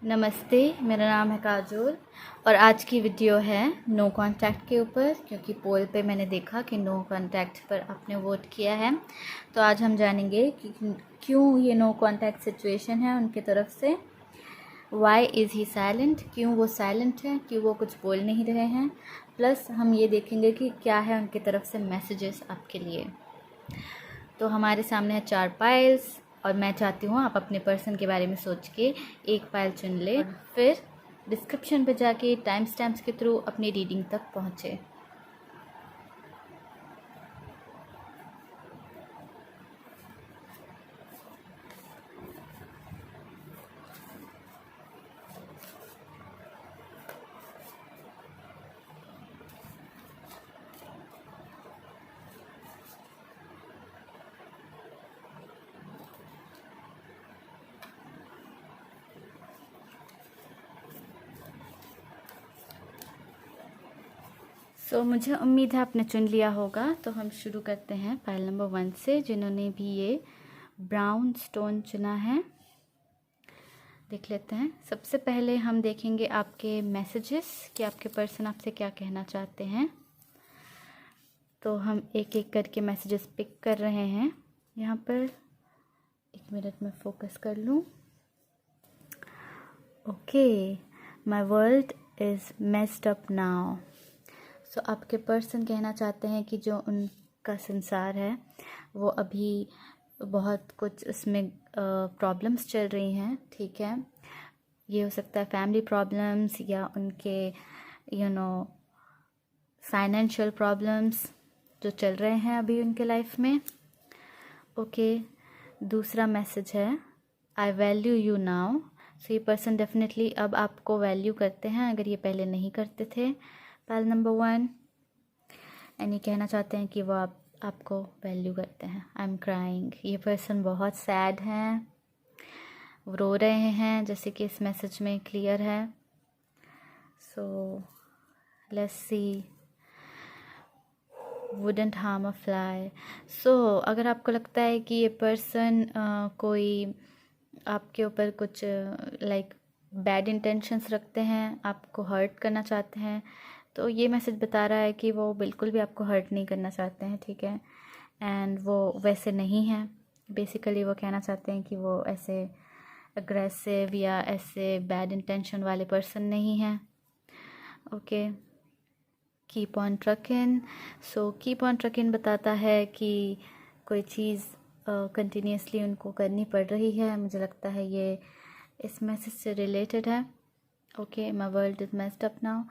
नमस्ते, मेरा नाम है काजोल और आज की वीडियो है नो कांटेक्ट के ऊपर, क्योंकि पोल पे मैंने देखा कि नो कांटेक्ट पर आपने वोट किया है। तो आज हम जानेंगे कि क्यों ये नो कांटेक्ट सिचुएशन है उनकी तरफ से। वाई इज़ ही साइलेंट, क्यों वो साइलेंट है, क्यों वो कुछ बोल नहीं रहे हैं। प्लस हम ये देखेंगे कि क्या है उनकी तरफ से मैसेजेस आपके लिए। तो हमारे सामने है 4 पाइल्स और मैं चाहती हूँ आप अपने पर्सन के बारे में सोच के एक पाइल चुन ले, फिर डिस्क्रिप्शन पे जाके टाइम स्टैम्प्स के थ्रू अपनी रीडिंग तक पहुँचे। मुझे उम्मीद है आपने चुन लिया होगा। तो हम शुरू करते हैं पाइल नंबर 1 से, जिन्होंने भी ये ब्राउन स्टोन चुना है। देख लेते हैं। सबसे पहले हम देखेंगे आपके मैसेजेस कि आपके पर्सन आपसे क्या कहना चाहते हैं। तो हम एक एक करके मैसेजेस पिक कर रहे हैं। यहाँ पर 1 मिनट में फोकस कर लूँ। Okay, my world is messed up now. So आपके पर्सन कहना चाहते हैं कि जो उनका संसार है वो अभी बहुत कुछ उसमें प्रॉब्लम्स चल रही हैं। ठीक है, ये हो सकता है फैमिली प्रॉब्लम्स या उनके फाइनेंशियल प्रॉब्लम्स जो चल रहे हैं अभी उनके लाइफ में। ओके, दूसरा मैसेज है आई वैल्यू यू नाउ। सो ये पर्सन डेफिनेटली अब आपको वैल्यू करते हैं, अगर ये पहले नहीं करते थे। पाइल नंबर 1, एंड ये कहना चाहते हैं कि वो आपको वैल्यू करते हैं। आई एम क्राइंग, ये पर्सन बहुत सैड हैं, वो रो रहे हैं, जैसे कि इस मैसेज में क्लियर है। So let's see, wouldn't harm a fly. So अगर आपको लगता है कि ये पर्सन कोई आपके ऊपर कुछ लाइक बैड इंटेंशंस रखते हैं, आपको हर्ट करना चाहते हैं, तो ये मैसेज बता रहा है कि वो बिल्कुल भी आपको हर्ट नहीं करना चाहते हैं। ठीक है, एंड वो वैसे नहीं हैं। बेसिकली वो कहना चाहते हैं कि वो ऐसे अग्रेसिव या ऐसे बैड इंटेंशन वाले पर्सन नहीं हैं। Okay, keep on trucking. So keep on trucking बताता है कि कोई चीज़ कंटिन्यूसली उनको करनी पड़ रही है। मुझे लगता है ये इस मैसेज से रिलेटेड है। Okay, my world is messed up now.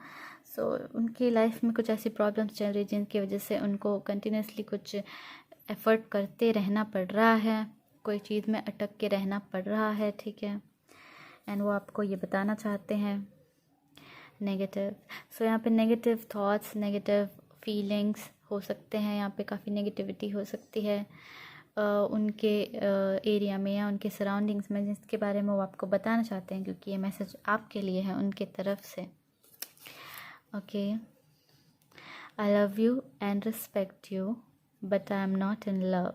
So उनकी लाइफ में कुछ ऐसी प्रॉब्लम्स चल रही जिनकी वजह से उनको कंटिन्यूसली कुछ एफ़र्ट करते रहना पड़ रहा है, कोई चीज़ में अटक के रहना पड़ रहा है। ठीक है, एंड वो आपको ये बताना चाहते हैं नेगेटिव। सो यहाँ पे नेगेटिव थॉट्स, नेगेटिव फीलिंग्स हो सकते हैं, यहाँ पे काफ़ी नेगेटिविटी हो सकती है उनके एरिया में या उनके सराउंडिंग्स में, जिसके बारे में वो आपको बताना चाहते हैं, क्योंकि ये मैसेज आपके लिए है उनके तरफ से। Okay, I love you and respect you but I am not in love.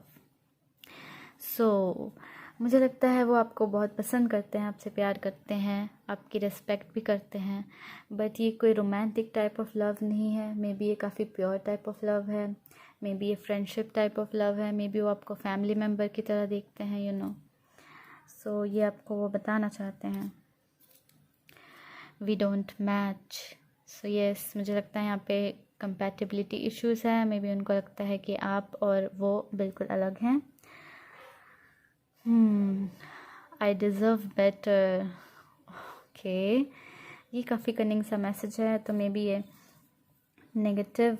So मुझे लगता है वो आपको बहुत पसंद करते हैं, आपसे प्यार करते हैं, आपकी रिस्पेक्ट भी करते हैं, बट ये कोई रोमांटिक टाइप ऑफ लव नहीं है। मे बी ये काफ़ी प्योर टाइप ऑफ लव है, मे बी ये फ्रेंडशिप टाइप ऑफ लव है, मे बी वो आपको फैमिली मेम्बर की तरह देखते हैं। सो ये आपको वो बताना चाहते हैं we don't match. So yes, मुझे लगता है यहाँ पे कंपैटिबिलिटी इश्यूज़ हैं। मे बी उनको लगता है कि आप और वो बिल्कुल अलग हैं। I deserve better. ओके, ये काफ़ी कनिंग सा मैसेज है, तो मे बी ये नेगेटिव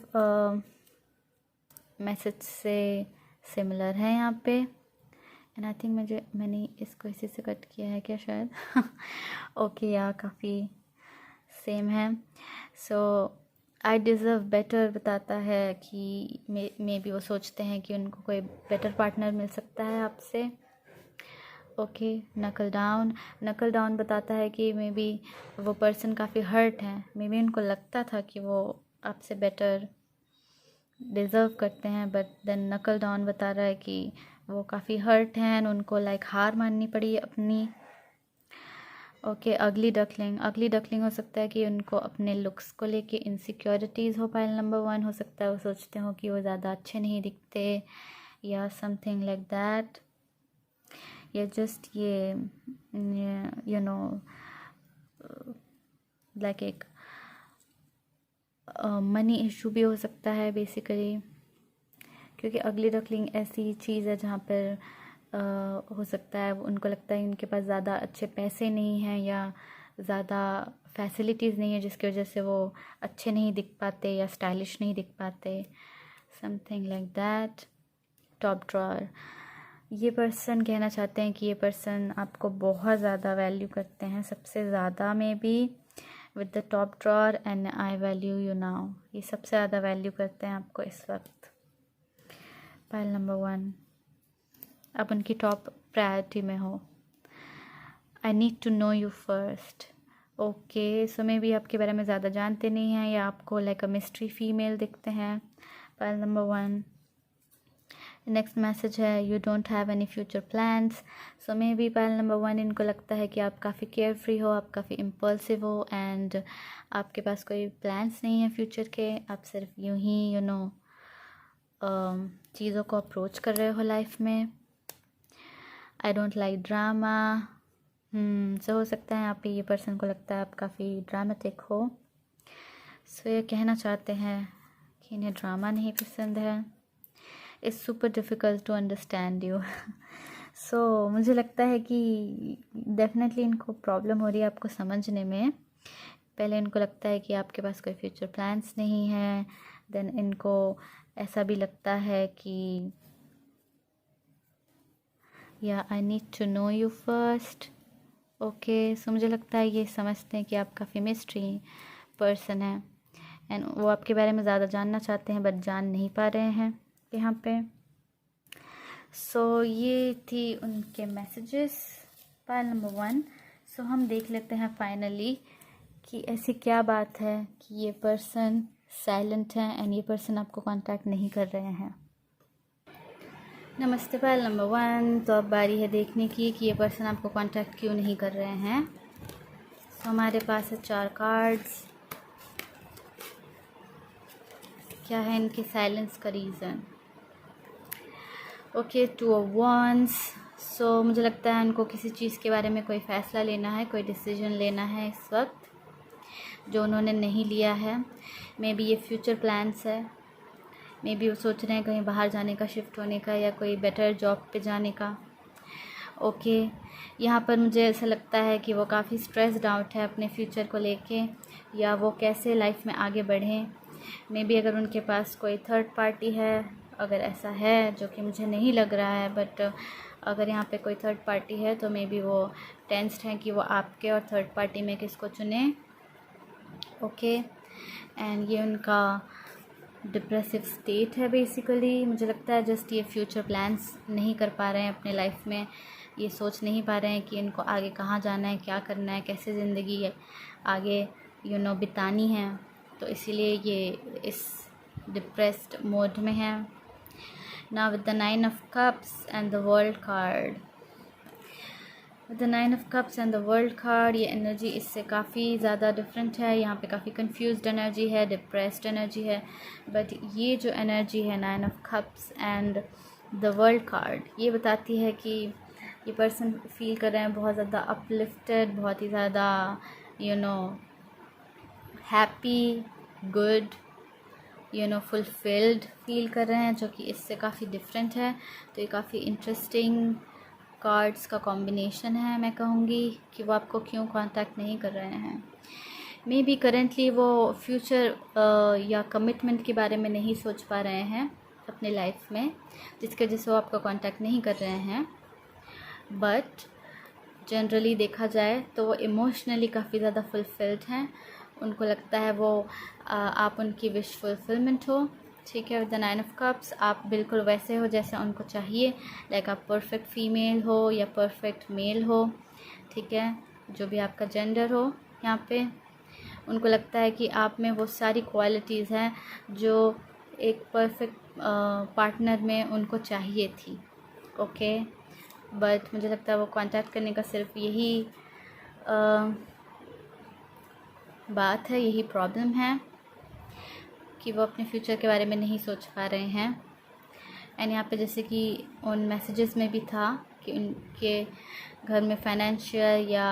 मैसेज से सिमिलर है यहाँ पे। एंड आई थिंक मैंने इसको इसी से कट किया है क्या शायद। ओके, या काफ़ी सेम है। सो आई डिज़र्व बेटर बताता है कि मे बी वो सोचते हैं कि उनको कोई बेटर पार्टनर मिल सकता है आपसे। ओके, नकल डाउन बताता है कि मे बी वो पर्सन काफ़ी हर्ट हैं, मे बी उनको लगता था कि वो आपसे बेटर डिज़र्व करते हैं, बट देन नकल डाउन बता रहा है कि वो काफ़ी हर्ट हैं, उनको लाइक हार माननी पड़ी अपनी। ओके, अगली डकलिंग हो सकता है कि उनको अपने लुक्स को लेके इनसिक्योरिटीज़ हो। पाइल नंबर 1 हो सकता है वो सोचते हो कि वो ज़्यादा अच्छे नहीं दिखते या समथिंग लाइक दैट, या जस्ट ये यू नो लाइक एक मनी इशू भी हो सकता है बेसिकली, क्योंकि अगली डकलिंग ऐसी चीज़ है जहाँ पर हो सकता है उनको लगता है उनके पास ज़्यादा अच्छे पैसे नहीं हैं या ज़्यादा फैसिलिटीज़ नहीं है, जिसकी वजह से वो अच्छे नहीं दिख पाते या स्टाइलिश नहीं दिख पाते, something like that. Top drawer, ये पर्सन कहना चाहते हैं कि ये पर्सन आपको बहुत ज़्यादा वैल्यू करते हैं, सबसे ज़्यादा में भी with the top drawer and I value you now, ये सबसे ज़्यादा वैल्यू करते हैं आपको इस वक्त। पाइल नंबर 1 अब उनकी टॉप प्रायोरिटी में हो। I need to know you first, okay, so maybe आपके बारे में ज़्यादा जानते नहीं हैं या आपको लाइक अ मिस्ट्री फीमेल दिखते हैं। पाइल नंबर 1 नेक्स्ट मैसेज है you don't have any future plans, so may be pile number 1 इनको लगता है कि आप काफ़ी केयर फ्री हो, आप काफ़ी इम्पल्सिव हो एंड आपके पास कोई प्लान्स नहीं है फ्यूचर के, आप सिर्फ यूं ही चीज़ों को अप्रोच कर रहे हो लाइफ में। आई डोंट लाइक ड्रामा, सो हो सकता है आप ये पर्सन को लगता है आप काफ़ी ड्रामेटिक हो, सो ये कहना चाहते हैं कि इन्हें ड्रामा नहीं पसंद है। It's super difficult to understand you, so मुझे लगता है कि डेफिनेटली इनको प्रॉब्लम हो रही है आपको समझने में। पहले इनको लगता है कि आपके पास कोई फ्यूचर प्लान्स नहीं है, देन इनको ऐसा भी लगता है कि या I need to know you first, okay, so मुझे लगता है ये समझते हैं कि आप काफ़ी मिस्ट्री पर्सन हैं एंड वो आपके बारे में ज़्यादा जानना चाहते हैं बट जान नहीं पा रहे हैं यहाँ पे। सो ये थी उनके मैसेजेस पाइल नंबर 1। सो हम देख लेते हैं फाइनली कि ऐसी क्या बात है कि ये पर्सन साइलेंट हैं एंड ये पर्सन आपको कांटेक्ट नहीं कर रहे हैं। नमस्ते पाइल नंबर 1, तो अब बारी है देखने की कि ये पर्सन आपको कांटेक्ट क्यों नहीं कर रहे हैं। सो हमारे पास है 4 कार्ड्स, क्या है इनके साइलेंस का रीज़न। ओके, 2 ऑफ वॉन्ड्स, सो मुझे लगता है उनको किसी चीज़ के बारे में कोई फ़ैसला लेना है, कोई डिसीजन लेना है इस वक्त जो उन्होंने नहीं लिया है। मे बी ये फ्यूचर प्लान्स है, मे बी वो सोच रहे हैं कहीं बाहर जाने का, शिफ्ट होने का या कोई बेटर जॉब पे जाने का। ओके, यहाँ पर मुझे ऐसा लगता है कि वो काफ़ी स्ट्रेस्ड आउट है अपने फ्यूचर को लेके या वो कैसे लाइफ में आगे बढ़ें। मे बी अगर उनके पास कोई थर्ड पार्टी है, अगर ऐसा है जो कि मुझे नहीं लग रहा है, बट अगर यहाँ पे कोई थर्ड पार्टी है तो मे बी वो टेंस्ड हैं कि वो आपके और थर्ड पार्टी में किसको चुने। ओके, एंड ये उनका डिप्रेसिव स्टेट है बेसिकली। मुझे लगता है जस्ट ये फ्यूचर प्लान्स नहीं कर पा रहे हैं अपने लाइफ में, ये सोच नहीं पा रहे हैं कि इनको आगे कहाँ जाना है, क्या करना है, कैसे ज़िंदगी आगे बितानी है, तो इसीलिए ये इस डिप्रेस्ड मोड में है। Now with the 9 of cups and the world card, with the 9 of cups and the world card, ये एनर्जी इससे काफ़ी ज़्यादा डिफरेंट है। यहाँ पे काफ़ी कंफ्यूज्ड एनर्जी है, डिप्रेस्ड एनर्जी है, बट ये जो एनर्जी है 9 of cups and the world card, ये बताती है कि ये पर्सन फील कर रहे हैं बहुत ज़्यादा अपलिफ्टेड, बहुत ही ज़्यादा हैप्पी, गुड, फुलफिल्ड फील कर रहे हैं, जो कि इससे काफ़ी डिफरेंट है। तो ये काफ़ी इंटरेस्टिंग कार्ड्स का कॉम्बिनेशन है। मैं कहूँगी कि वो आपको क्यों कांटेक्ट नहीं कर रहे हैं। मे बी करेंटली वो फ्यूचर या कमिटमेंट के बारे में नहीं सोच पा रहे हैं अपने लाइफ में, जिसकी वजह से वो आपका कांटेक्ट नहीं कर रहे हैं। बट जनरली देखा जाए तो वो इमोशनली काफ़ी ज़्यादा फुलफिल्ड हैं। उनको लगता है वो आप उनकी विश फुलफिलमेंट हो। ठीक है, विद द 9 ऑफ कप्स आप बिल्कुल वैसे हो जैसे उनको चाहिए, लाइक आप परफेक्ट फीमेल हो या परफेक्ट मेल हो। ठीक है, जो भी आपका जेंडर हो, यहाँ पे उनको लगता है कि आप में वो सारी क्वालिटीज़ हैं जो एक परफेक्ट पार्टनर में उनको चाहिए थी। ओके, बट मुझे लगता है वो कांटेक्ट करने का सिर्फ यही बात है, यही प्रॉब्लम है कि वो अपने फ्यूचर के बारे में नहीं सोच पा रहे हैं। एंड यहाँ पे जैसे कि उन मैसेजेस में भी था कि उनके घर में फाइनेंशियल या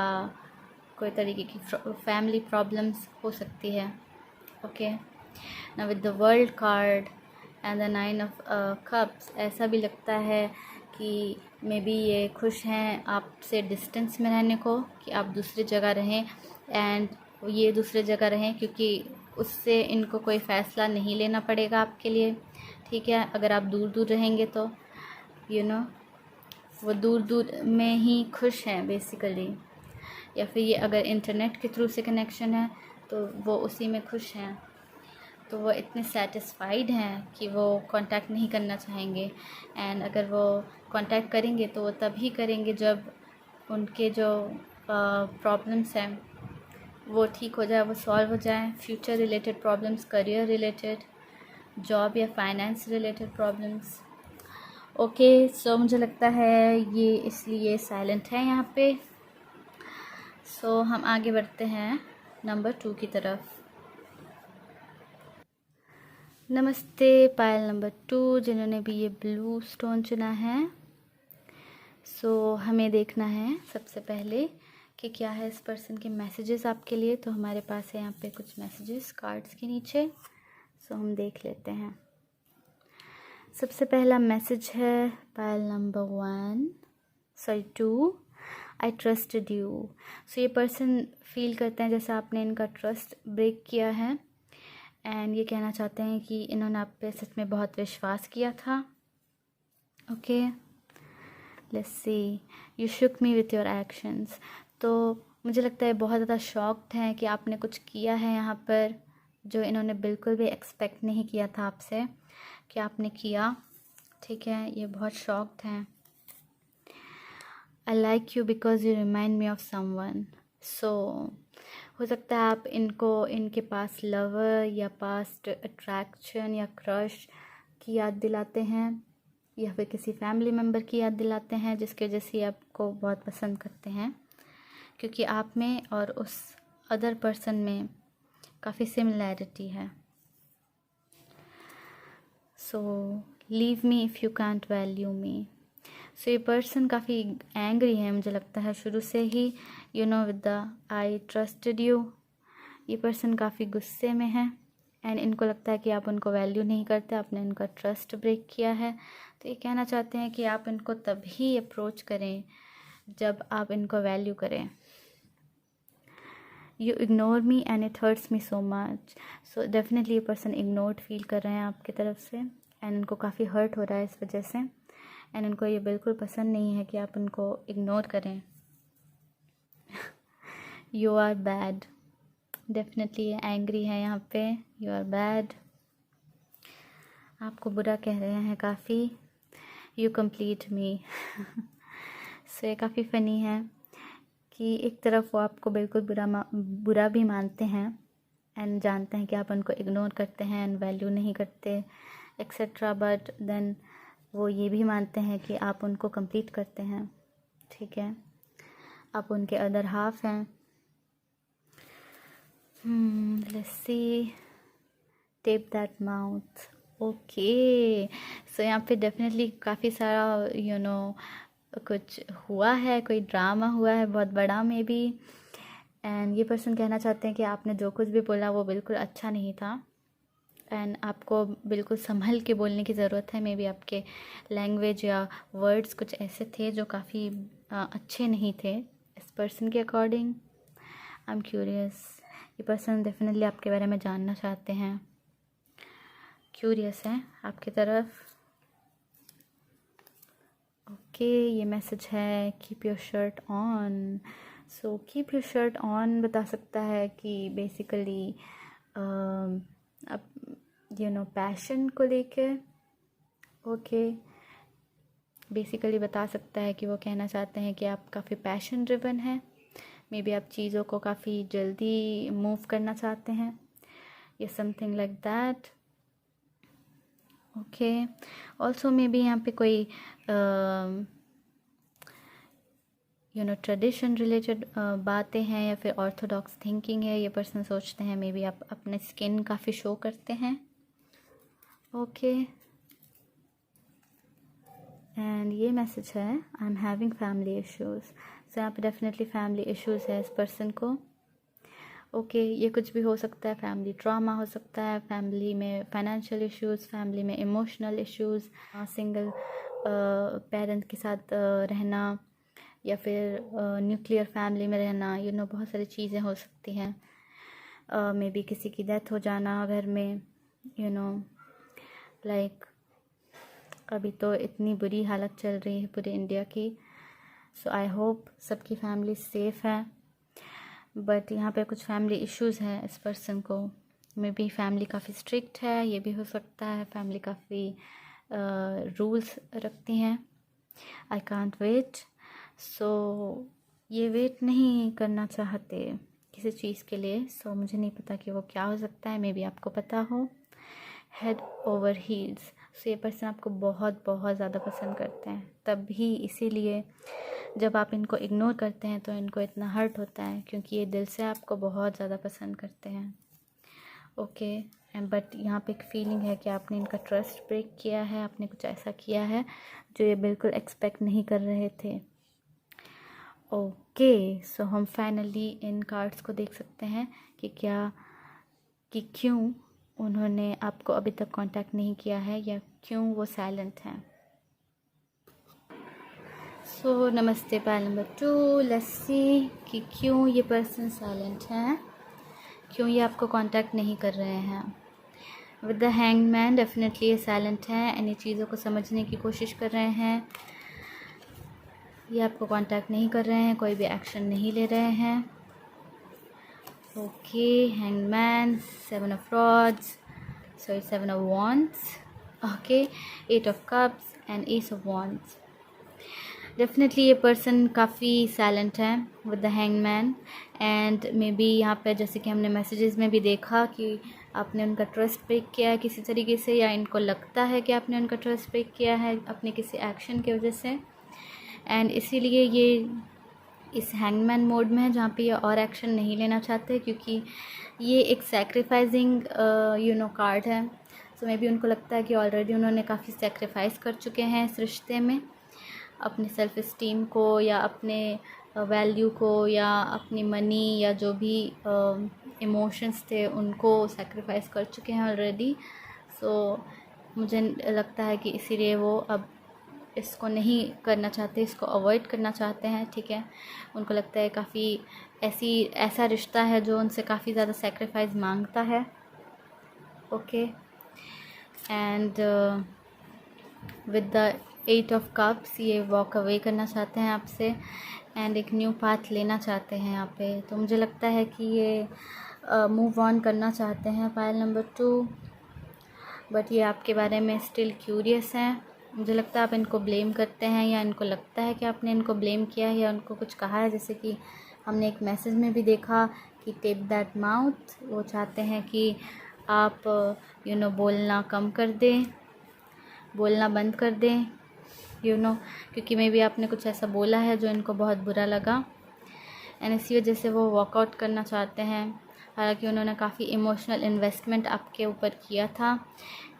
कोई तरीके की फैमिली प्रॉब्लम्स हो सकती है। Okay, now with the world card and the 9 of cups, ऐसा भी लगता है कि मे बी ये खुश हैं आपसे डिस्टेंस में रहने को, कि आप दूसरी जगह रहें एंड ये दूसरी जगह रहें, क्योंकि उससे इनको कोई फ़ैसला नहीं लेना पड़ेगा आपके लिए। ठीक है, अगर आप दूर दूर रहेंगे तो वो दूर दूर में ही खुश हैं बेसिकली। या फिर ये अगर इंटरनेट के थ्रू से कनेक्शन है तो वो उसी में खुश हैं। तो वो इतने सेटिस्फाइड हैं कि वो कांटेक्ट नहीं करना चाहेंगे। एंड अगर वो कांटेक्ट करेंगे तो वो तभी करेंगे जब उनके जो प्रॉब्लम्स हैं वो ठीक हो जाए, वो सॉल्व हो जाए। Future related problems, career related, job या finance related problems. Okay, so मुझे लगता है ये इसलिए साइलेंट है यहाँ पे। सो हम आगे बढ़ते हैं नंबर 2 की तरफ। नमस्ते पायल नंबर 2, जिन्होंने भी ये ब्लू स्टोन चुना है। सो हमें देखना है सबसे पहले कि क्या है इस पर्सन के मैसेजेस आपके लिए। तो हमारे पास है यहाँ पे कुछ मैसेजेस कार्ड्स के नीचे। सो हम देख लेते हैं। सबसे पहला मैसेज है Payal number 2, I trusted you. So ये पर्सन फील करते हैं जैसे आपने इनका ट्रस्ट ब्रेक किया है एंड ये कहना चाहते हैं कि इन्होंने आप पे सच में बहुत विश्वास किया था। Okay, let's see, you shook me with your actions. तो मुझे लगता है बहुत ज़्यादा शॉक्ड हैं कि आपने कुछ किया है यहाँ पर जो इन्होंने बिल्कुल भी एक्सपेक्ट नहीं किया था आपसे कि आपने किया। ठीक है, ये बहुत शॉक्ड हैं। I like you because you remind me of someone. So हो सकता है आप इनको इनके पास लवर या पास्ट अट्रैक्शन या क्रश की याद दिलाते हैं, या फिर किसी फैमिली मेम्बर की याद दिलाते हैं जिसकी वजह से आपको बहुत पसंद करते हैं, क्योंकि आप में और उस अदर पर्सन में काफ़ी सिमिलैरिटी है। So leave me if you can't value me. So ये पर्सन काफ़ी एंग्री है, मुझे लगता है शुरू से ही। With the I trusted you, ये पर्सन काफ़ी गुस्से में है एंड इनको लगता है कि आप उनको वैल्यू नहीं करते, आपने इनका ट्रस्ट ब्रेक किया है। तो ये कहना चाहते हैं कि आप इनको तभी अप्रोच करें जब आप इनको वैल्यू करें। You ignore me and it hurts me so much. So definitely ये पर्सन इग्नोर्ड फील कर रहे हैं आपकी तरफ से एंड इनको काफ़ी हर्ट हो रहा है इस वजह से। एंड इनको ये बिल्कुल पसंद नहीं है कि आप उनको इग्नोर करें। You are bad, definitely angry है यहाँ पे। यू आर बैड, आपको बुरा कह रहे हैं काफ़ी। You complete me. सो ये काफ़ी फ़नी है कि एक तरफ वो आपको बिल्कुल बुरा भी मानते हैं एंड जानते हैं कि आप उनको इग्नोर करते हैं एंड वैल्यू नहीं करते एक्सेट्रा, बट देन वो ये भी मानते हैं कि आप उनको कंप्लीट करते हैं। ठीक है, आप उनके अदर हाफ हैं। Let's see, tape that mouth. Okay, so यहाँ पे डेफिनेटली काफ़ी सारा कुछ हुआ है, कोई ड्रामा हुआ है बहुत बड़ा में भी। एंड ये पर्सन कहना चाहते हैं कि आपने जो कुछ भी बोला वो बिल्कुल अच्छा नहीं था एंड आपको बिल्कुल संभल के बोलने की ज़रूरत है। मे बी आपके लैंग्वेज या वर्ड्स कुछ ऐसे थे जो काफ़ी अच्छे नहीं थे इस पर्सन के अकॉर्डिंग। आई एम क्यूरियस, ये पर्सन डेफिनेटली आपके बारे में जानना चाहते हैं, क्यूरियस हैं आपकी तरफ। ओके, ये मैसेज है keep your shirt on. So keep your shirt on बता सकता है कि बेसिकली अब पैशन को लेके ओके बेसिकली बता सकता है कि वो कहना चाहते हैं कि आप काफ़ी पैशन ड्रिवन हैं। मे बी आप चीज़ों को काफ़ी जल्दी मूव करना चाहते हैं या something like that. Okay, also may be यहाँ पे कोई ट्रेडिशन रिलेटेड बातें हैं या फिर ऑर्थोडॉक्स थिंकिंग है। ये पर्सन सोचते हैं मे बी आप अपने स्किन काफ़ी शो करते हैं। ओके, एंड ये मैसेज है, I am having family issues. So यहाँ पे डेफिनेटली फैमिली इश्यूज़ है इस पर्सन को। ओके, ये कुछ भी हो सकता है, फैमिली ट्रॉमा हो सकता है, फैमिली में फाइनेंशियल इश्यूज़, फैमिली में इमोशनल इश्यूज़, सिंगल पेरेंट के साथ रहना या फिर न्यूक्लियर फैमिली में रहना, बहुत सारी चीज़ें हो सकती हैं। मे बी किसी की डेथ हो जाना घर में, लाइक अभी तो इतनी बुरी हालत चल रही है पूरे इंडिया की। सो आई होप सबकी फैमिली सेफ़ है। बट यहाँ पे कुछ फैमिली इश्यूज़ हैं इस पर्सन को। मे बी फैमिली काफ़ी स्ट्रिक्ट है, ये भी हो सकता है। फैमिली काफ़ी रूल्स रखती हैं। I can't wait. सो ये वेट नहीं करना चाहते किसी चीज़ के लिए। सो मुझे नहीं पता कि वो क्या हो सकता है, मे बी आपको पता हो। Head over heels. सो ये पर्सन आपको बहुत बहुत ज़्यादा पसंद करते हैं, तभी इसीलिए जब आप इनको इग्नोर करते हैं तो इनको इतना हर्ट होता है, क्योंकि ये दिल से आपको बहुत ज़्यादा पसंद करते हैं। ओके, एंड बट यहाँ पे एक फीलिंग है कि आपने इनका ट्रस्ट ब्रेक किया है, आपने कुछ ऐसा किया है जो ये बिल्कुल एक्सपेक्ट नहीं कर रहे थे। ओके, सो हम फाइनली इन कार्ड्स को देख सकते हैं कि क्यों उन्होंने आपको अभी तक कांटेक्ट नहीं किया है या क्यों वो साइलेंट हैं। सो नमस्ते पाइल नंबर 2, लेट्स सी कि क्यों ये पर्सन साइलेंट हैं, क्यों ये आपको कांटेक्ट नहीं कर रहे हैं। With the hanged man, definitely ये साइलेंट हैं एंड ये चीज़ों को समझने की कोशिश कर रहे हैं। ये आपको कांटेक्ट नहीं कर रहे हैं, कोई भी एक्शन नहीं ले रहे हैं। Okay, hanged man, 7 of rods, sorry 7 of wands, okay, 8 of cups and S of wands. Definitely ये पर्सन काफ़ी साइलेंट है with the hangman and may be यहाँ पे जैसे कि हमने मैसेजेस में भी देखा कि आपने उनका ट्रस्ट ब्रेक किया है किसी तरीके से, या इनको लगता है कि आपने उनका ट्रस्ट ब्रेक किया है अपने किसी एक्शन की वजह से। एंड इसीलिए ये इस हैंगमैन मोड में है जहाँ पे ये और एक्शन नहीं लेना चाहते, क्योंकि ये एक सैक्रिफाइसिंग कार्ड है। सो मे बी उनको लगता है कि ऑलरेडी उन्होंने काफ़ी सेक्रीफाइस कर चुके हैं इस रिश्ते में, अपनी सेल्फ़ इस्टीम को या अपने वैल्यू को या अपनी मनी या जो भी इमोशंस थे उनको सेक्रीफाइस कर चुके हैं ऑलरेडी। सो मुझे लगता है कि इसीलिए वो अब इसको नहीं करना चाहते, इसको अवॉइड करना चाहते हैं। ठीक है, उनको लगता है काफ़ी ऐसा रिश्ता है जो उनसे काफ़ी ज़्यादा सेक्रीफाइस मांगता है। Okay, and with the 8 of cups ये वॉक अवे करना चाहते हैं आपसे एंड एक न्यू पाथ लेना चाहते हैं यहाँ पे। तो मुझे लगता है कि ये मूव ऑन करना चाहते हैं पाइल नंबर 2, बट ये आपके बारे में स्टिल क्यूरियस हैं। मुझे लगता है आप इनको ब्लेम करते हैं या इनको लगता है कि आपने इनको ब्लेम किया है या उनको कुछ कहा है, जैसे कि हमने एक मैसेज में भी देखा कि टेप दैट माउथ। वो चाहते हैं कि आप बोलना कम कर दें, बोलना बंद कर दें, क्योंकि मे बी आपने कुछ ऐसा बोला है जो इनको बहुत बुरा लगा एंड इसी वजह से वो वॉकआउट करना चाहते हैं। हालांकि उन्होंने काफ़ी इमोशनल इन्वेस्टमेंट आपके ऊपर किया था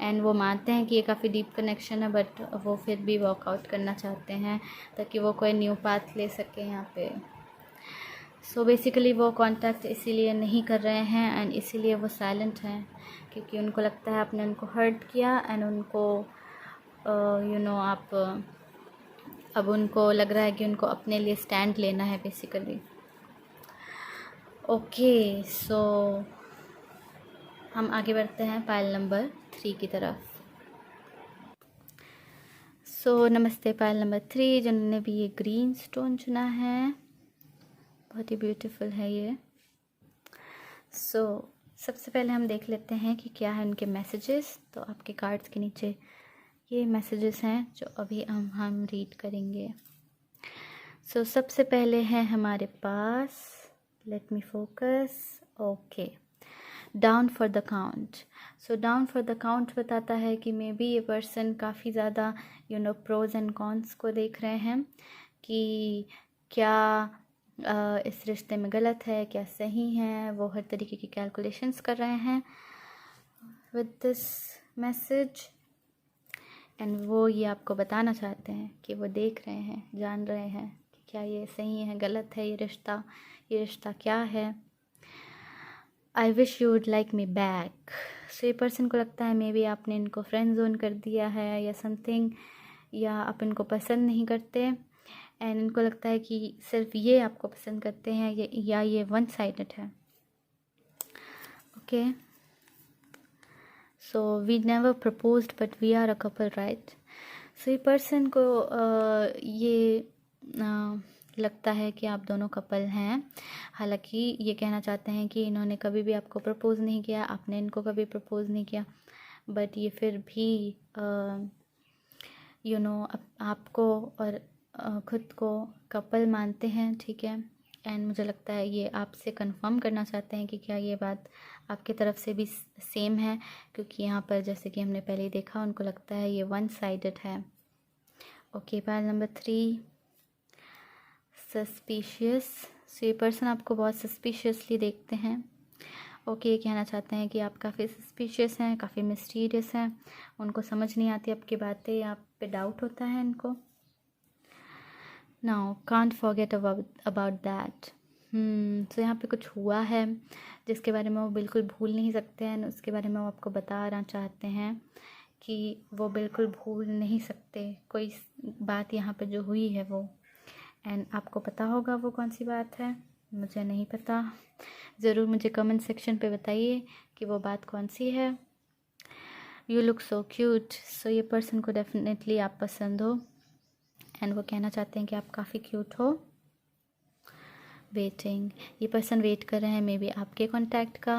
एंड वो मानते हैं कि ये काफ़ी डीप कनेक्शन है, बट वो फिर भी वॉकआउट करना चाहते हैं ताकि वो कोई न्यू पाथ ले सके यहाँ पे। सो बेसिकली वो कांटेक्ट इसीलिए नहीं कर रहे हैं एंड इसीलिए वो साइलेंट हैं, क्योंकि उनको लगता है आपने उनको हर्ट किया एंड उनको आप अब उनको लग रहा है कि उनको अपने लिए स्टैंड लेना है बेसिकली। ओके, सो हम आगे बढ़ते हैं पाइल नंबर 3 की तरफ। सो नमस्ते पाइल नंबर 3, जिन्होंने भी ये ग्रीन स्टोन चुना है, बहुत ही ब्यूटीफुल है ये। सो सबसे पहले हम देख लेते हैं कि क्या है उनके मैसेजेस। तो आपके कार्ड्स के नीचे ये मैसेजेस हैं जो अभी हम रीड करेंगे। सो सबसे पहले है हमारे पास, let me focus, okay, down for the count. So down for the count बताता है कि मे बी ये पर्सन काफ़ी ज़्यादा प्रोज एंड कॉन्स को देख रहे हैं कि क्या इस रिश्ते में गलत है, क्या सही है, वो हर तरीके की कैलकुलेशंस कर रहे हैं विद दिस मैसेज। एंड वो ये आपको बताना चाहते हैं कि वो देख रहे हैं, जान रहे हैं कि क्या ये सही है, गलत है, ये रिश्ता क्या है। I wish you would like me back. So ये पर्सन को लगता है मे बी आपने इनको फ्रेंड जोन कर दिया है या समथिंग, या आप इनको पसंद नहीं करते एंड इनको लगता है कि सिर्फ ये आपको पसंद करते हैं या ये वन साइडेड है। Okay, so we never proposed but we are a couple, right. So ये पर्सन को ये लगता है कि आप दोनों कपल हैं। हालांकि ये कहना चाहते हैं कि इन्होंने कभी भी आपको प्रपोज़ नहीं किया, आपने इनको कभी प्रपोज़ नहीं किया, बट ये फिर भी आपको और ख़ुद को कपल मानते हैं, ठीक है। एंड मुझे लगता है ये आपसे कंफर्म करना चाहते हैं कि क्या ये बात आपकी तरफ से भी सेम है, क्योंकि यहाँ पर जैसे कि हमने पहले ही देखा, उनको लगता है ये वन साइडेड है। Okay, pile number 3, suspicious. So ये पर्सन आपको बहुत सस्पिशियसली देखते हैं। ओके, ये कहना चाहते हैं कि आप काफ़ी सस्पिशियस हैं, काफ़ी मिस्टीरियस हैं, उनको समझ नहीं आती आपकी बातें, आप पे डाउट होता है इनको। Now can't forget about that. तो यहाँ पे कुछ हुआ है जिसके बारे में वो बिल्कुल भूल नहीं सकते हैं, उसके बारे में वो आपको बताना चाहते हैं कि वो बिल्कुल भूल नहीं सकते कोई बात यहाँ पे जो हुई है वो। एंड आपको पता होगा वो कौन सी बात है, मुझे नहीं पता, ज़रूर मुझे कमेंट सेक्शन पे बताइए कि वो बात कौन सी है। You look so cute. So ये पर्सन को डेफिनेटली आप पसंद हो एंड वो कहना चाहते हैं कि आप काफ़ी क्यूट हो। वेटिंग, ये पर्सन वेट कर रहे हैं मे बी आपके कॉन्टैक्ट का,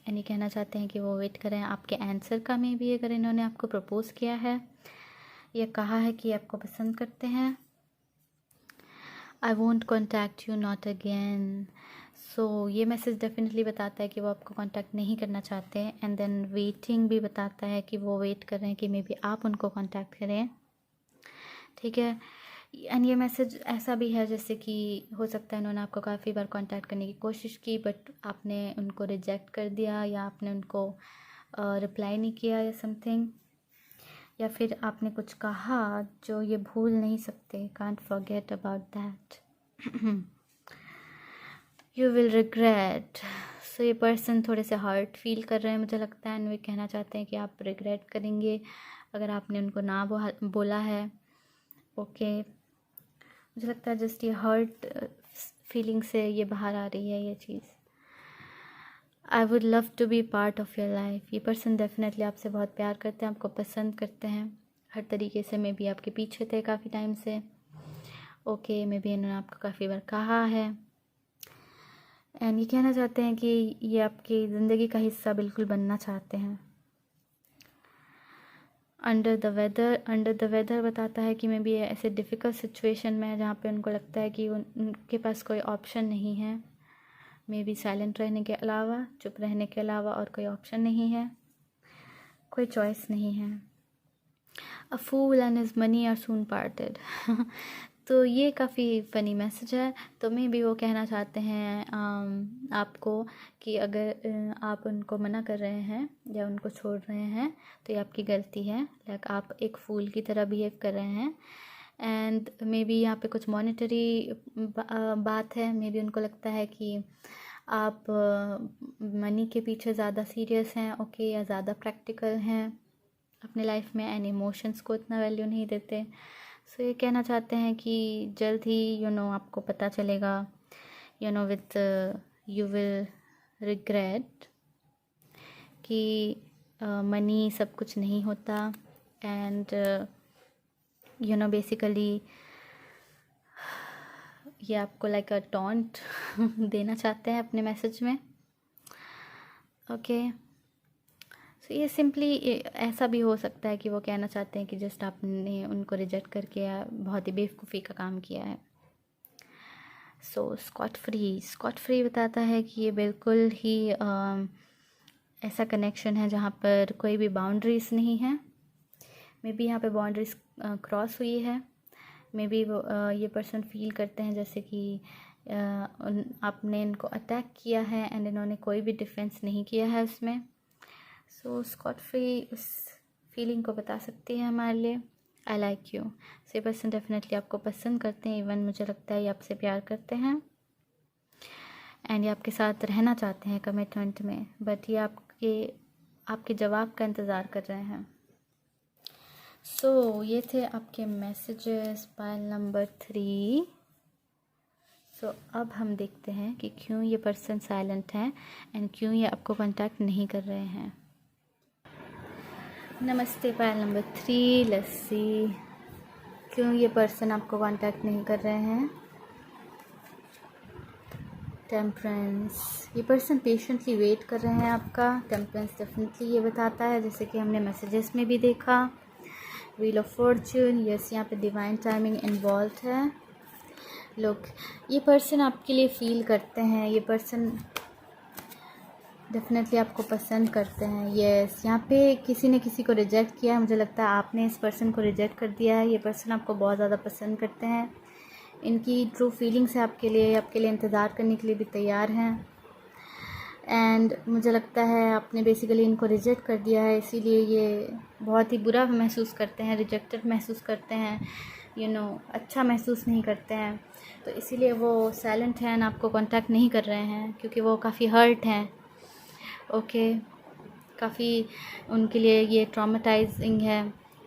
एंड ये कहना चाहते हैं कि वो वेट कर रहे हैं आपके आंसर का, मे बी अगर इन्होंने आपको प्रपोज़ किया है या कहा है कि आपको पसंद करते हैं। I won't contact you not again. So ये मैसेज डेफिनेटली बताता है कि वो आपको कॉन्टैक्ट नहीं करना चाहते हैं। एंड देन वेटिंग भी बताता है कि वो वेट कर रहे हैं कि मे बी आप उनको कॉन्टैक्ट करें, ठीक है। एंड ये मैसेज ऐसा भी है जैसे कि हो सकता है उन्होंने आपको काफ़ी बार कांटेक्ट करने की कोशिश की, बट आपने उनको रिजेक्ट कर दिया, या आपने उनको रिप्लाई नहीं किया या समथिंग, या फिर आपने कुछ कहा जो ये भूल नहीं सकते। Can't forget about that. You will regret. So ये पर्सन थोड़े से हर्ट फील कर रहे हैं मुझे लगता है, एंड वे कहना चाहते हैं कि आप रिग्रेट करेंगे अगर आपने उनको ना बोला है। ओके, मुझे लगता है जस्ट ये हर्ट फीलिंग से ये बाहर आ रही है ये चीज़। I would love to be part of your life. ये पर्सन डेफिनेटली आपसे बहुत प्यार करते हैं, आपको पसंद करते हैं हर तरीके से, मे बी आपके पीछे थे काफ़ी टाइम से। ओके, मे बी इन्होंने आपको काफ़ी बार कहा है, एंड ये कहना चाहते हैं कि ये आपकी ज़िंदगी का हिस्सा बिल्कुल बनना चाहते हैं। अंडर द वेदर बताता है कि मे बी ऐसे डिफ़िकल्ट सिचुएशन में है जहाँ पे उनको लगता है कि उनके पास कोई ऑप्शन नहीं है, मे बी साइलेंट रहने के अलावा, चुप रहने के अलावा और कोई ऑप्शन नहीं है, कोई चॉइस नहीं है। A fool and his money are soon parted. तो ये काफ़ी फ़नी मैसेज है। तो मे बी वो कहना चाहते हैं आपको कि अगर आप उनको मना कर रहे हैं या उनको छोड़ रहे हैं तो ये आपकी गलती है, लाइक आप एक फूल की तरह बिहेव कर रहे हैं। एंड मे बी यहाँ पे कुछ मॉनेटरी बात है, मे बी उनको लगता है कि आप मनी के पीछे ज़्यादा सीरियस हैं, ओके, या ज़्यादा प्रैक्टिकल हैं अपने लाइफ में, एंड इमोशंस को इतना वैल्यू नहीं देते। सो ये कहना चाहते हैं कि जल्द ही आपको पता चलेगा, विथ यू विल रिग्रेट कि मनी सब कुछ नहीं होता। एंड बेसिकली ये आपको लाइक अ टॉन्ट देना चाहते हैं अपने मैसेज में। ओके, सो ये सिंपली ऐसा भी हो सकता है कि वो कहना चाहते हैं कि जस्ट आपने उनको रिजेक्ट करके बहुत ही बेवकूफ़ी का काम किया है। सो स्कॉट फ्री बताता है कि ये बिल्कुल ही ऐसा कनेक्शन है जहाँ पर कोई भी बाउंड्रीज़ नहीं है। मे बी यहाँ पे बाउंड्रीज क्रॉस हुई है, मे बी वो ये पर्सन फील करते हैं जैसे कि आपने इनको अटैक किया है एंड इन्होंने कोई भी डिफेंस नहीं किया है उसमें। सो स्कॉट फ्री उस फीलिंग को बता सकती है हमारे लिए। आई लाइक यू। सो ये पर्सन डेफिनेटली आपको पसंद करते हैं, इवन मुझे लगता है ये आपसे प्यार करते हैं एंड ये आपके साथ रहना चाहते हैं कमिटमेंट में, बट ये आपके जवाब का इंतज़ार कर रहे हैं। सो ये थे आपके मैसेजेस पाइल नंबर 3। सो अब हम देखते हैं कि क्यों ये पर्सन साइलेंट हैं एंड क्यों ये आपको कांटेक्ट नहीं कर रहे हैं। नमस्ते पाइल नंबर 3, लेट्स सी क्यों ये पर्सन आपको कांटेक्ट नहीं कर रहे हैं। टेम्परेंस, ये पर्सन पेशेंटली वेट कर रहे हैं आपका। टेम्परेंस डेफिनेटली ये बताता है, जैसे कि हमने मैसेजेस में भी देखा। व्हील ऑफ फॉर्चून, यस यहाँ पे डिवाइन टाइमिंग इन्वॉल्व है। लोग ये पर्सन आपके लिए फील करते हैं, ये पर्सन डेफिनेटली आपको पसंद करते हैं। यस यहाँ पे किसी ने किसी को रिजेक्ट किया है, मुझे लगता है आपने इस पर्सन को रिजेक्ट कर दिया है। ये पर्सन आपको बहुत ज़्यादा पसंद करते हैं, इनकी ट्रू फीलिंग्स है आपके लिए इंतज़ार करने के लिए भी तैयार हैं। एंड मुझे लगता है आपने बेसिकली इनको रिजेक्ट कर दिया है, इसीलिए ये बहुत ही बुरा महसूस करते हैं, रिजेक्टेड महसूस करते हैं, अच्छा महसूस नहीं करते हैं। तो इसीलिए वो साइलेंट हैं, आपको कांटेक्ट नहीं कर रहे हैं क्योंकि वो काफ़ी हर्ट हैं। ओके, काफ़ी उनके लिए ये ट्रॉमेटाइजिंग है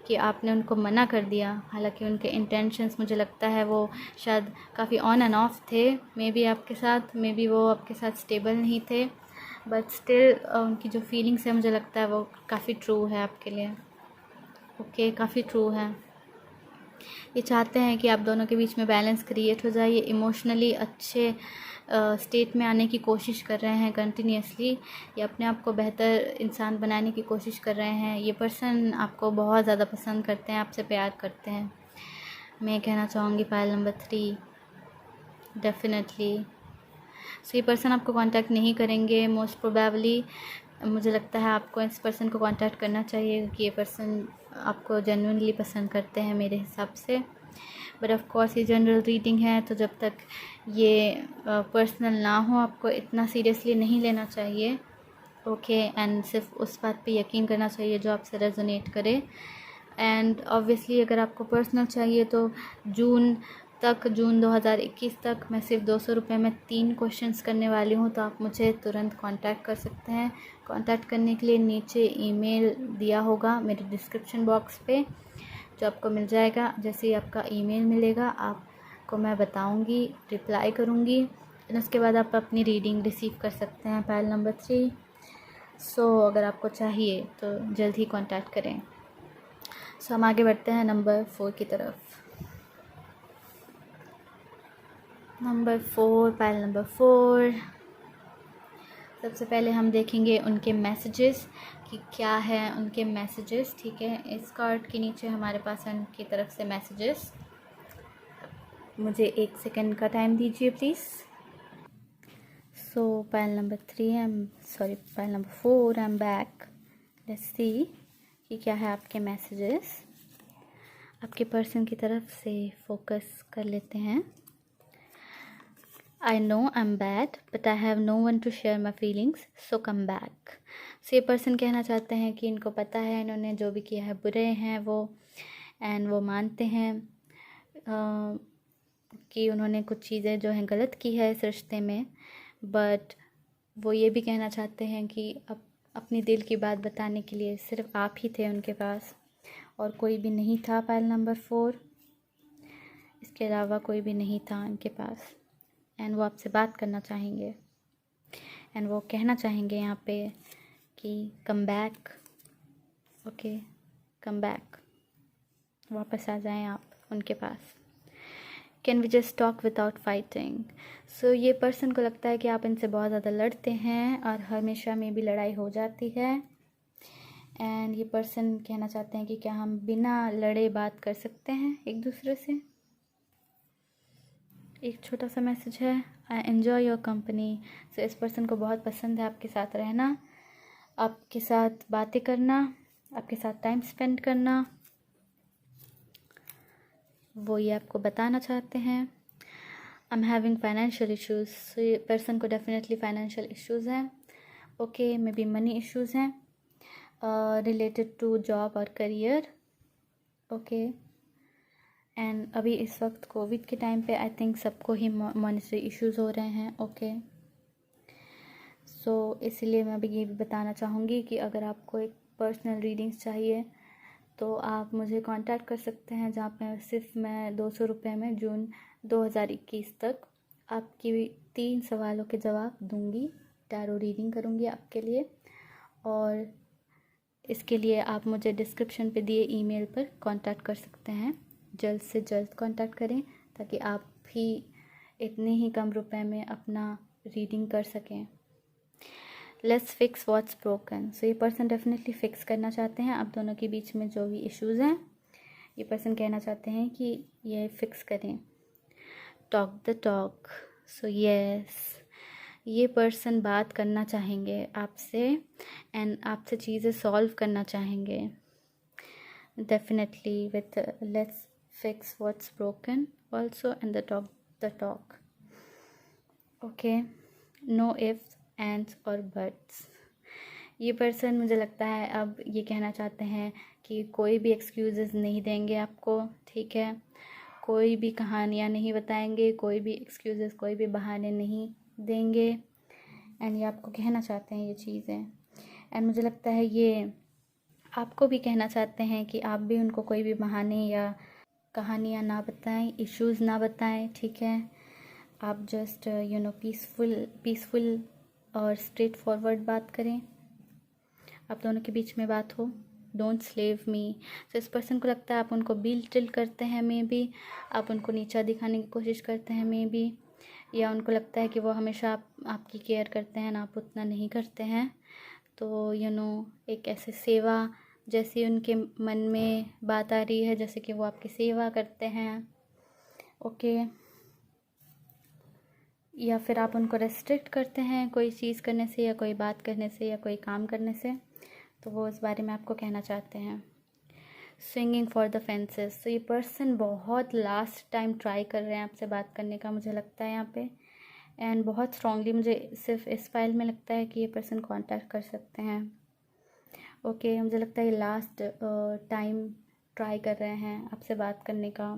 कि आपने उनको मना कर दिया। हालांकि उनके इंटेंशंस मुझे लगता है वो शायद काफ़ी ऑन एंड ऑफ थे, मे बी आपके साथ, मे बी वो आपके साथ स्टेबल नहीं थे, बट स्टिल उनकी जो फीलिंग्स है मुझे लगता है वो काफ़ी ट्रू है आपके लिए। ओके, काफ़ी ट्रू है। ये चाहते हैं कि आप दोनों के बीच में बैलेंस क्रिएट हो जाए। ये इमोशनली अच्छे स्टेट में आने की कोशिश कर रहे हैं कंटिन्यूसली। ये अपने आप को बेहतर इंसान बनाने की कोशिश कर रहे हैं। ये पर्सन आपको बहुत ज़्यादा पसंद करते हैं, आपसे प्यार करते हैं। मैं कहना चाहूँगी पाइल नंबर 3 डेफिनेटली। सो ये पर्सन आपको कांटेक्ट नहीं करेंगे मोस्ट प्रोबेबली। मुझे लगता है आपको इस पर्सन को कांटेक्ट करना चाहिए क्योंकि ये पर्सन आपको जेन्युइनली पसंद करते हैं मेरे हिसाब से। बट ऑफ कोर्स ये जनरल रीडिंग है, तो जब तक ये पर्सनल ना हो आपको इतना सीरियसली नहीं लेना चाहिए। ओके, एंड सिर्फ उस बात पे यकीन करना चाहिए जो आपसे रेजोनेट करे। एंड ऑब्वियसली अगर आपको पर्सनल चाहिए तो जून 2021 तक मैं सिर्फ 200 रुपये में 3 क्वेश्चंस करने वाली हूँ, तो आप मुझे तुरंत कांटेक्ट कर सकते हैं। कांटेक्ट करने के लिए नीचे ईमेल दिया होगा मेरे डिस्क्रिप्शन बॉक्स पे, जो आपको मिल जाएगा। जैसे ही आपका ईमेल मिलेगा आपको मैं बताऊंगी, रिप्लाई करूंगी, और उसके बाद आप अपनी रीडिंग रिसीव कर सकते हैं पाइल नंबर 3। सो अगर आपको चाहिए तो जल्द ही कांटेक्ट करें। सो हम आगे बढ़ते हैं नंबर 4 की तरफ। Number 4, pile number 4। सबसे पहले हम देखेंगे उनके मैसेजेस कि क्या है उनके मैसेजेस। ठीक है, इस कार्ड के नीचे हमारे पास है उनकी तरफ से मैसेजेस। मुझे 1 सेकंड का टाइम दीजिए please. So pile number 4 I am back. Let's see कि क्या है आपके मैसेजेस। आपके पर्सन की तरफ से फोकस कर लेते हैं। I know I'm bad, but I have no one to share my feelings, so come back. So ये पर्सन कहना चाहते हैं कि इनको पता है इन्होंने जो भी किया है बुरे हैं वो, एंड वो मानते हैं कि उन्होंने कुछ चीज़ें जो हैं गलत की है इस रिश्ते में, बट वो ये भी कहना चाहते हैं कि अपनी दिल की बात बताने के लिए सिर्फ आप ही थे उनके पास और कोई भी नहीं था। पाइल नंबर 4, इसके अलावा कोई भी नहीं था उनके पास, एंड वो आपसे बात करना चाहेंगे, एंड वो कहना चाहेंगे यहाँ पे कि come back. Okay, come back, वापस आ जाएं आप उनके पास। Can we just talk without fighting. So ये पर्सन को लगता है कि आप इनसे बहुत ज़्यादा लड़ते हैं और हमेशा में भी लड़ाई हो जाती है, एंड ये पर्सन कहना चाहते हैं कि क्या हम बिना लड़े बात कर सकते हैं एक दूसरे से। एक छोटा सा मैसेज है, आई एन्जॉय योर कंपनी। सो इस पर्सन को बहुत पसंद है आपके साथ रहना, आपके साथ बातें करना, आपके साथ टाइम स्पेंड करना। वो ये आपको बताना चाहते हैं। I am having financial issues, so ये पर्सन को डेफिनेटली फाइनेंशियल इश्यूज़ हैं। Okay, maybe money issues हैं रिलेटेड टू जॉब और करियर। ओके, एंड अभी इस वक्त कोविड के टाइम पे आई थिंक सबको ही मॉनेटरी इश्यूज़ हो रहे हैं। ओके, सो इसलिए मैं अभी ये भी बताना चाहूँगी कि अगर आपको एक पर्सनल रीडिंग्स चाहिए तो आप मुझे कांटेक्ट कर सकते हैं, जहाँ पे सिर्फ मैं 200 रुपये में जून 2021 तक आपकी 3 सवालों के जवाब दूंगी, टैरो रीडिंग करूंगी आपके लिए। और इसके लिए आप मुझे डिस्क्रिप्शन पे दिए ईमेल पर कांटेक्ट कर सकते हैं। जल्द से जल्द कांटेक्ट करें ताकि आप भी इतने ही कम रुपए में अपना रीडिंग कर सकें। Let's fix what's broken. So ये पर्सन डेफिनेटली फिक्स करना चाहते हैं आप दोनों के बीच में जो भी इश्यूज़ हैं, ये पर्सन कहना चाहते हैं कि ये फिक्स करें। Talk the talk. So yes, ये पर्सन बात करना चाहेंगे आपसे एंड आपसे चीज़ें सॉल्व करना चाहेंगे definitely with let's fix what's broken also and the talk. Okay, no ifs ands or buts. ये पर्सन मुझे लगता है अब ये कहना चाहते हैं कि कोई भी एक्सक्यूज़ेस नहीं देंगे आपको, ठीक है, कोई भी कहानियाँ नहीं बताएंगे, कोई भी एक्सक्यूज़ेस, कोई भी बहाने नहीं देंगे। एंड ये आपको कहना चाहते हैं ये चीज़ें। एंड मुझे लगता है ये आपको भी कहना चाहते हैं कि आप भी उनको कोई भी बहाने या कहानियाँ ना बताएं, इश्यूज़ ना बताएं, ठीक है। आप जस्ट पीसफुल और स्ट्रेट फॉरवर्ड बात करें, आप दोनों के बीच में बात हो। डोंट स्लेव मी। तो इस पर्सन को लगता है आप उनको बिल्टिल करते हैं, मे बी आप उनको नीचा दिखाने की कोशिश करते हैं, मे बी, या उनको लगता है कि वो हमेशा आपकी केयर करते हैं ना, आप उतना नहीं करते हैं। तो एक ऐसे सेवा जैसी उनके मन में बात आ रही है, जैसे कि वो आपकी सेवा करते हैं। ओके, या फिर आप उनको रेस्ट्रिक्ट करते हैं कोई चीज़ करने से या कोई बात करने से या कोई काम करने से, तो वो इस बारे में आपको कहना चाहते हैं। Swinging for the fences. तो ये पर्सन बहुत लास्ट टाइम ट्राई कर रहे हैं आपसे बात करने का, मुझे लगता है यहाँ पे, एंड बहुत स्ट्रांगली मुझे सिर्फ इस फाइल में लगता है कि ये पर्सन कांटेक्ट कर सकते हैं। ओके, मुझे लगता है ये लास्ट टाइम ट्राई कर रहे हैं आपसे बात करने का,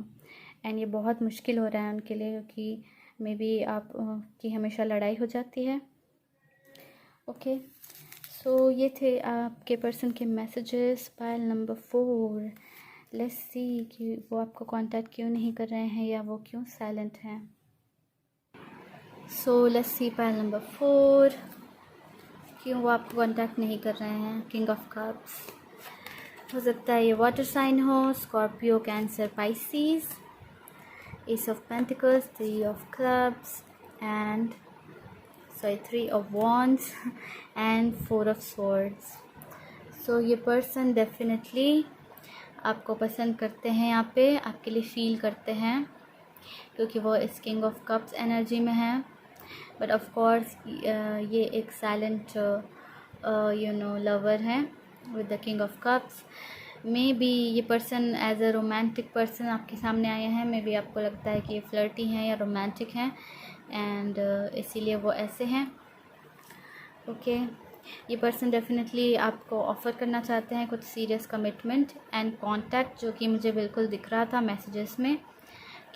एंड ये बहुत मुश्किल हो रहा है उनके लिए, क्योंकि मे बी आप की हमेशा लड़ाई हो जाती है। ओके, सो ये थे आपके पर्सन के messages. File number 4, let's see कि वो आपको कांटेक्ट क्यों नहीं कर रहे हैं या वो क्यों साइलेंट हैं। सो लेट्स सी फाइल नंबर 4, क्यों वो आपको कांटेक्ट नहीं कर रहे हैं। King of cups. हो सकता है ये वाटर साइन हो, Scorpio, cancer, Pisces. Ace of Pentacles, 3 of Clubs, and 3 of Wands and 4 of Swords. So ये पर्सन डेफिनेटली आपको पसंद करते हैं, यहाँ पे आपके लिए फील करते हैं, क्योंकि वो इस किंग ऑफ कप्स एनर्जी में है। बट ऑफ कोर्स ये एक साइलेंट लवर है with the king of cups. Maybe ये person as a romantic person आपके सामने आए हैं। मे बी आपको लगता है कि ये फ्लर्टी हैं या रोमांटिक हैं, एंड इसीलिए वो ऐसे हैं। ओके, ये पर्सन डेफिनेटली आपको ऑफ़र करना चाहते हैं कुछ सीरियस कमिटमेंट एंड कांटेक्ट, जो कि मुझे बिल्कुल दिख रहा था मैसेजेस में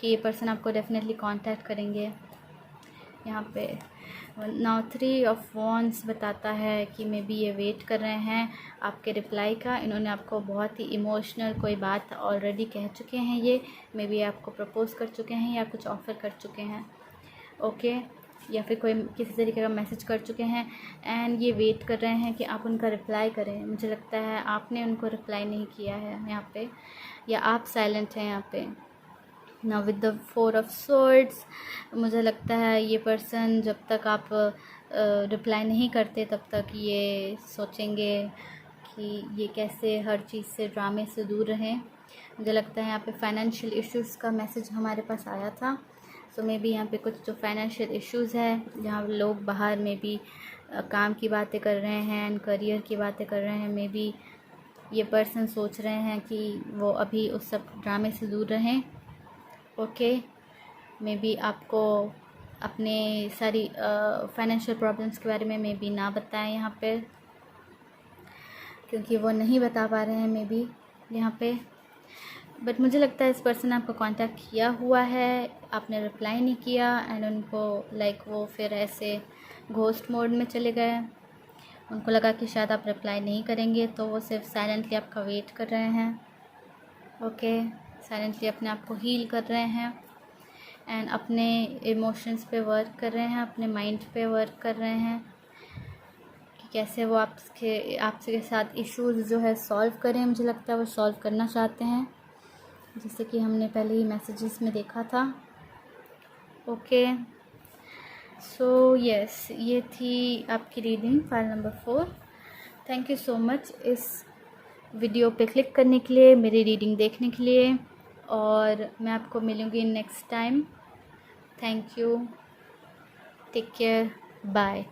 कि ये पर्सन आपको डेफिनेटली कांटेक्ट करेंगे। यहाँ पे नाउ 3 ऑफ वॉन्ड्स बताता है कि मे बी ये वेट कर रहे हैं आपके रिप्लाई का। इन्होंने आपको बहुत ही इमोशनल कोई बात ऑलरेडी कह चुके हैं, ये मे बी आपको प्रपोज कर चुके हैं या कुछ ऑफ़र कर चुके हैं। ओके, या फिर कोई किसी तरीके का मैसेज कर चुके हैं, एंड ये वेट कर रहे हैं कि आप उनका रिप्लाई करें। मुझे लगता है आपने उनको रिप्लाई नहीं किया है यहाँ पे, या आप साइलेंट हैं यहाँ पे। Now with the 4 of swords, मुझे लगता है ये पर्सन जब तक आप रिप्लाई नहीं करते तब तक ये सोचेंगे कि ये कैसे हर चीज़ से, ड्रामे से दूर रहें। मुझे लगता है यहाँ पे फाइनेंशियल इश्यूज़ का मैसेज हमारे पास आया था। सो मे बी यहाँ पे कुछ जो फाइनेंशियल इश्यूज़ है, जहाँ लोग बाहर में भी काम की बातें कर रहे हैं एंड करियर की बातें कर रहे हैं, मे बी ये पर्सन सोच रहे हैं कि वो अभी उस सब ड्रामे से दूर रहें। ओके। मे बी आपको अपने सारी फाइनेंशियल प्रॉब्लम्स के बारे में मे बी ना बताएं यहाँ पे, क्योंकि वो नहीं बता पा रहे हैं मे बी यहाँ पे। बट मुझे लगता है इस पर्सन ने आपको कांटेक्ट किया हुआ है, आपने रिप्लाई नहीं किया एंड उनको वो फिर ऐसे घोस्ट मोड में चले गए। उनको लगा कि शायद आप रिप्लाई नहीं करेंगे, तो वो सिर्फ साइलेंटली आपका वेट कर रहे हैं। ओके, साइलेंटली अपने आप को हील कर रहे हैं एंड अपने इमोशंस पे वर्क कर रहे हैं, अपने माइंड पे वर्क कर रहे हैं कि कैसे वो आपके साथ इश्यूज़ जो है सॉल्व करें। मुझे लगता है वो सॉल्व करना चाहते हैं, जैसे कि हमने पहले ही मैसेजेस में देखा था। ओके, सो यस, ये थी आपकी reading file number 4। Thank you so much इस वीडियो पे क्लिक करने के लिए, मेरी रीडिंग देखने के लिए, और मैं आपको मिलूँगी next time. Thank you, take care, bye.